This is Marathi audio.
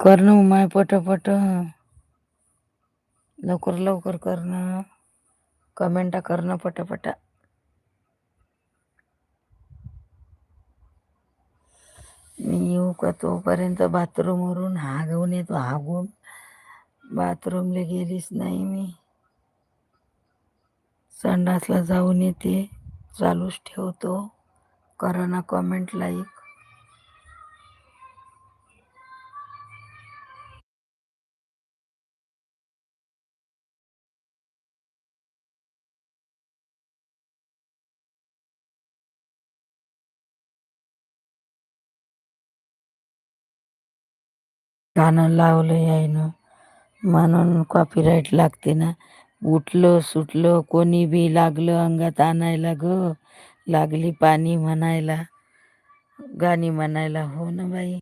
कर ना माय पटापट, लवकर लवकर करणं, कमेंटा करणं पटापटा. मी येऊ का तोपर्यंत बाथरूमवरून हागवून येतो. हागून बाथरूमला गेलीच नाही मी, संडासला जाऊन येते. चालूच ठेवतो. करा ना कमेंट, लाईक. गाणं लावलं आहे ना म्हणून कॉपीराईट लागते ना. उठलं सुटलं कोणी बी लागलं अंगात आणायला ग, लागली पाणी म्हणायला, गाणी म्हणायला. हो ना बाई.